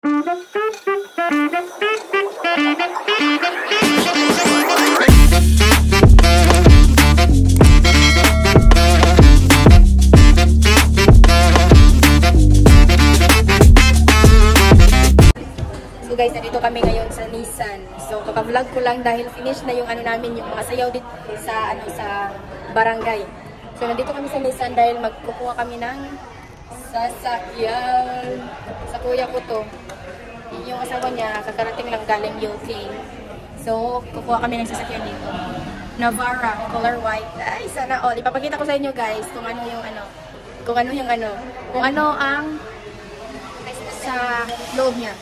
Guys, nandito kami ngayon sa Nissan. So, kaka-vlog ko lang dahil finish na yung ano namin, yung mga sayaw dito sa sa barangay. So, nandito kami sa Nissan dahil magkukuha kami ng sasakyan. Sa kuya ko to. Yung asawa niya, kakarating lang galing UK. So, kukuha kami ng sasakyan dito. Navara, color white. Ay, sana all. Ipapakita ko sa inyo guys kung ano yung ano. Kung ano ang sa loob niya.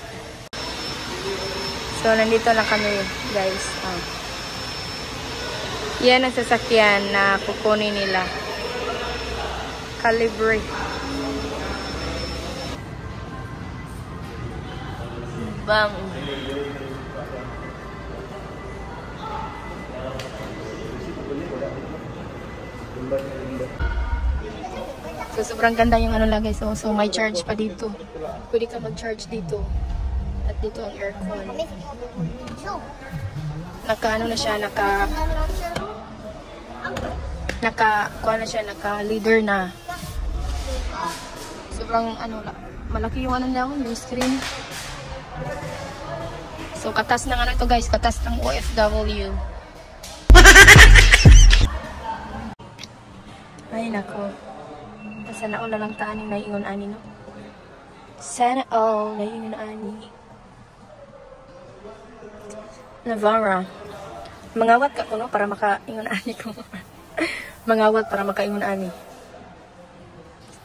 So, nandito lang kami, guys. Yan ang sasakyan na kukunin nila. Calibre. Bang. So, sobrang ganda yung ano lang, guys. So, may charge pa dito. Pwede ka mag-charge dito. At dito ang aircon. Naka-ano na siya, kuha na siya, naka-leader na. Sobrang ano, malaki yung ano niya, yung screen. So, katas ng ano ito guys, katas ng OFW. Ay, nako. Sana all na lang taaning na ingon ani, no? Sana all na ingon ani. Navara. Mangawat ka ko, no? Para makaingon ani ko. Mangawat para makaingon ani.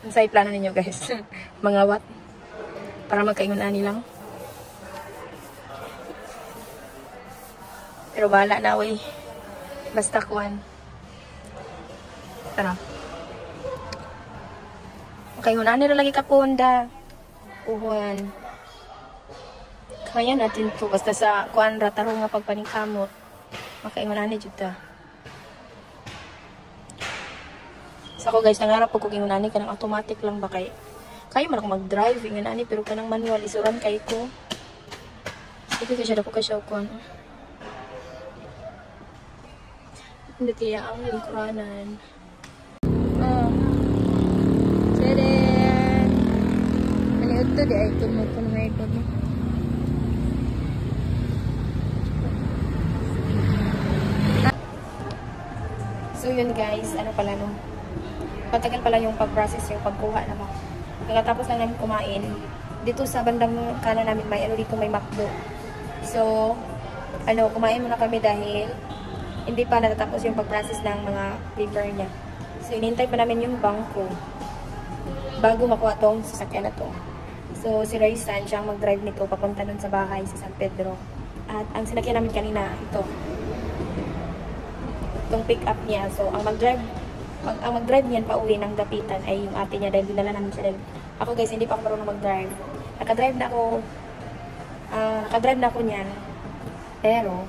Ano sa plano ninyo, guys? Mangawat. Para makaingon ani lang. Pero bahala na, wey. Basta kuwan. Tara. Makaingon ani rin lagi ka punda. Uwan. Kaya natin to basta sa kuan rataro nga pagpaningkamot. Makaingon ani jud ta. So ako guys, nangarap ko ingon ani kanang automatic lang ba kay kayo man ako mag-drive ingon ani pero kanang manual isuran kay ko. Sige kasi dako ka siya kuan. Hindi kaya ang lingkuranan. Tadaan! Maliod to di ay tumog ko na may ikot mo. So yun guys, ano pala no? Matagal pala yung pag-process yung pagkuha naman. Pagkatapos lang namin kumain, dito sa bandang kanan namin may ano dito may McDo. So, ano, kumain muna kami dahil hindi pa natatapos yung pag-process ng mga paper niya. So, inintay pa namin yung bangko bago makuha tong sasakyan na to. So, si Raisan, siyang mag-drive nito papunta nun sa bahay sa San Pedro. At ang sinakyan namin kanina, ito. Itong pick up niya. So, ang mag-drive niyan pa uwi ng Dapitan ay yung ate niya dahil dinala namin siya. Ako guys, hindi pa ako marunong mag-drive. Nakadrive na ako niyan. Pero,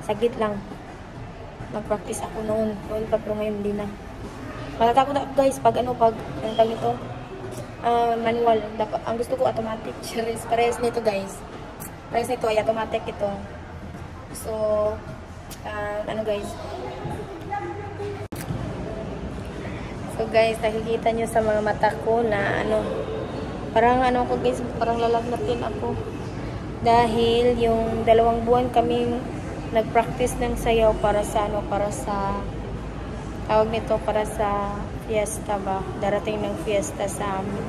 saglit lang. Mag-practice ako noon pa pero ngayon hindi na. Matatakot ako guys pag ano ito manual. Ang gusto ko automatic. Parehas nito guys. Parehas nito ay automatic ito. So, ano guys. So guys, nakikita nyo sa mga mata ko na ano, parang ano ako guys, parang lalagnatin ako. Dahil yung 2 buwan kaming nag-practice ng sayaw para sa ano, para sa tawag nito, para sa fiesta ba, darating ng fiesta sa amin.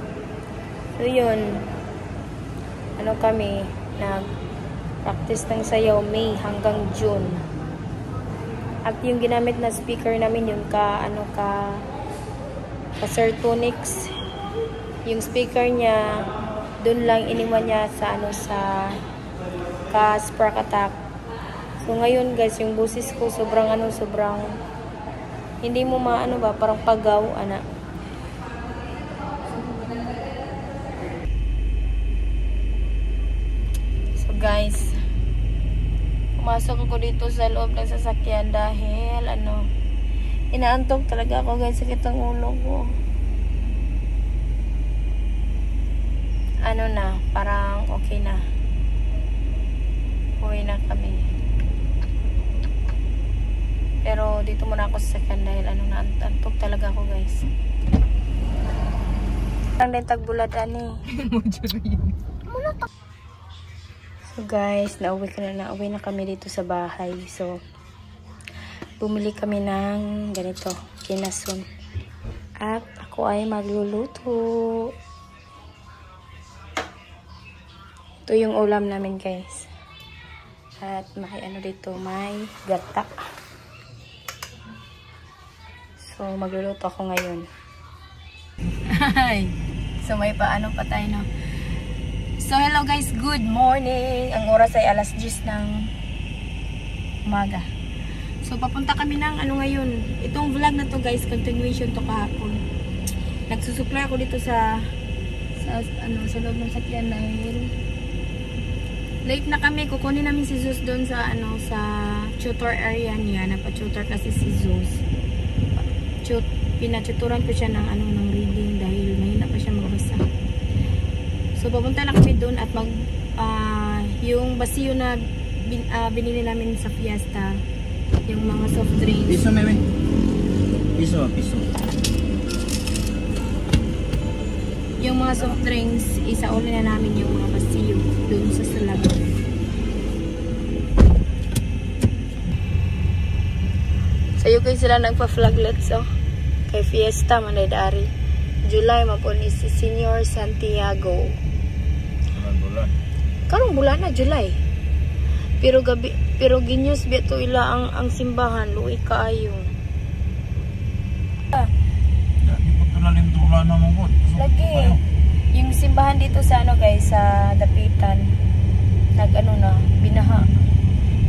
So yun, ano kami nag-practice ng sayaw May hanggang June. At yung ginamit na speaker namin yung ka Sirtonix, yung speaker niya dun lang iniwan niya sa ano, sa Spark Attack. So ngayon guys, yung boses ko sobrang hindi mo maano ba, parang pagaw ana. So guys, pumasok ako dito sa loob ng sasakyan dahil ano, inaantok talaga ako guys, sakit ang ulo ko. Ano na, parang okay na. dito muna ako sa second dahil ano, naantok talaga ako guys. Ang din tagbulad ani. So guys, nauwi na kami dito sa bahay. So bumili kami ng ganito, kinasun. At ako ay magluluto. Ito yung ulam namin guys. At may ano dito, may gata. So magluluto ako ngayon. So may paano pa tayo no. So hello guys, good morning. Ang oras ay alas 10 ng umaga. So papunta kami ng ano ngayon. Itong vlog na to guys, continuation to kahapon. Nagsusupply ako dito sa loob ng sakyan dahil late na kami. Kukunin namin si Zeus doon sa sa tutor area niya. Napa-tutor kasi si Zeus. Pinatuturan ko siya ng ng reading dahil mahina pa siya magbasa. So papunta na kami doon at yung basiyo na binili namin sa Fiesta, yung mga soft drinks. Piso, meme. Piso. Yung mga soft drinks, isauli na namin yung mga basiyo doon sa Salagon. Sayo kayo sila nagpa-flaglets kay Fiesta Mandaydari. July mapon is si Senior Santiago. Bulan. Karong bulan na July. Pero ginyos beto ila ang simbahan luoy kaayo. Di po tulalim tulan na mo. Lagi. Yung simbahan dito sa guys, sa Dapitan.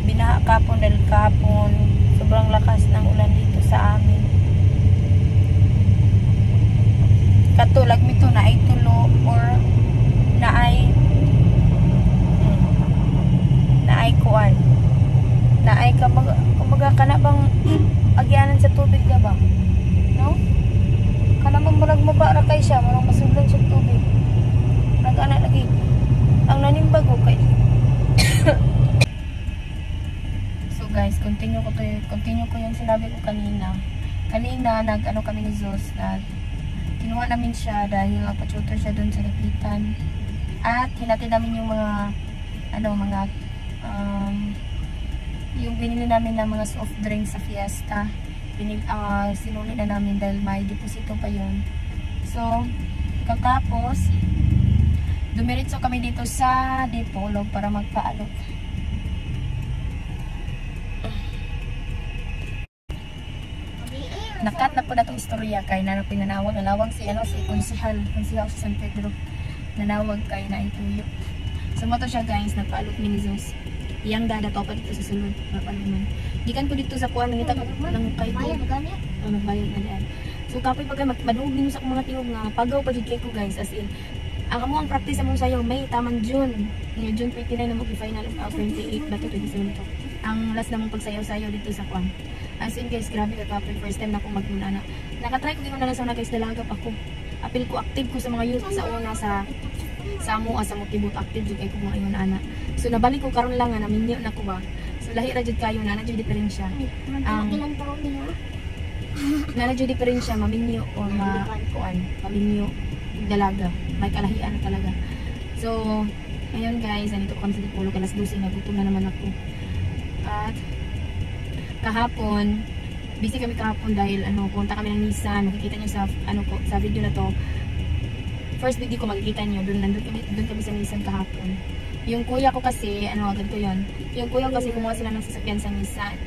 Binaha kapon dahil kapon sobrang lakas ng ulan dito sa amin. Katulag mito na ay tulo or na ay kuan. Na ay kumbaga kana bang agyanan sa tubig ka ba? No? Kana man murag mabara kay siya, murag masudlan sa tubig. Nag-ana lagi. Ang nanimbago kay So guys, continue ko yung sinabi ko kanina. Kanina kami ni Zeus na kinuha namin siya dahil nagpa-tutor siya doon sa Dapitan. At hinatid namin yung mga yung binili namin ng mga soft drinks sa Fiesta. Sinuli na namin dahil may deposito pa yun. So kakapos dumiretso kami dito sa Dipolog para magpaalok. Nakat na po na itong istorya kay nanawag si Konsihal sa San Pedro. Nanawag kay na ituyo. So mo to siya guys, nagpaalok ni Zeus. Iyang dada to pa dito sa sulod. Papaluman. Gikan ko dito sa kuan nangita ko ng kay ko. Nagbayad na diyan. So kapoy pagka madugin sa mga tingog nga pagaw pa jud kay ko guys, as in ang amo ang practice among sayaw may tamang June. June 29 na mo final of 28 ba to 27 to. Ang last na mong pagsayaw-sayaw dito sa kuan. As in guys, grabe ka kapoy, first time na akong magmuna na. Nakatry ko gina na sa guys, dalagap ako. Apil ko active ko sa mga youth sa una sa amo sa motibot active jud kay ko mga ingon ana. So nabalik ko karon lang nga naminyo na ko ba. So lahi ra jud kayo na jud diferensya. Na jud diferensya maminyo o maminyo dalaga. May kalahian na talaga. So ngayon guys, anito ko kami sa Dipolog alas 12 na gutom na naman ako. At kahapon busy kami kahapon dahil punta kami ng Nissan. Makikita niyo sa video na to. First video ko makikita niyo doon kami sa Nissan kahapon. Yung kuya ko kasi ganito 'yon. Yung kuya ko kasi kumuha sila ng sasakyan sa Nissan.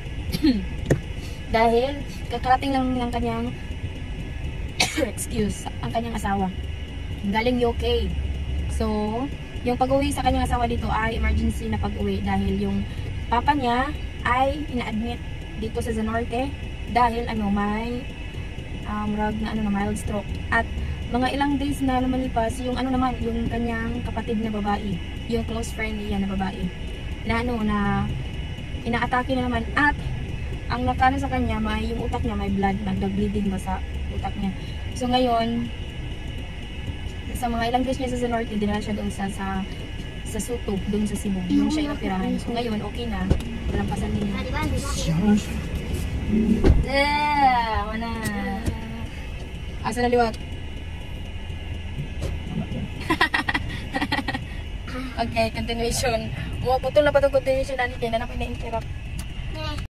Dahil kakarating lang ng kanyang ang kanyang asawa. Galing UK. So, yung pag-uwi sa kanyang asawa dito ay emergency na pag-uwi dahil yung papa niya ay ina-admit dito sa Zanorte dahil may mild stroke. At mga ilang days na lumalipas, yung yung kanyang kapatid na babae, yung close friend niya na babae, na inaatake na naman. At ang nakano sa kanya, yung utak niya may blood, nagda-bleeding ba sa utak niya. So ngayon, sa mga ilang days niya sa Zanorte, dinala siya doon sa Suto, doon sa Cebu, doon siya inoperahan. So ngayon, okay na, nalampasan din niya. Mana? Asa na liwat? Okay, continuation. Putol na pa itong continuation. Kaya na na interrupt.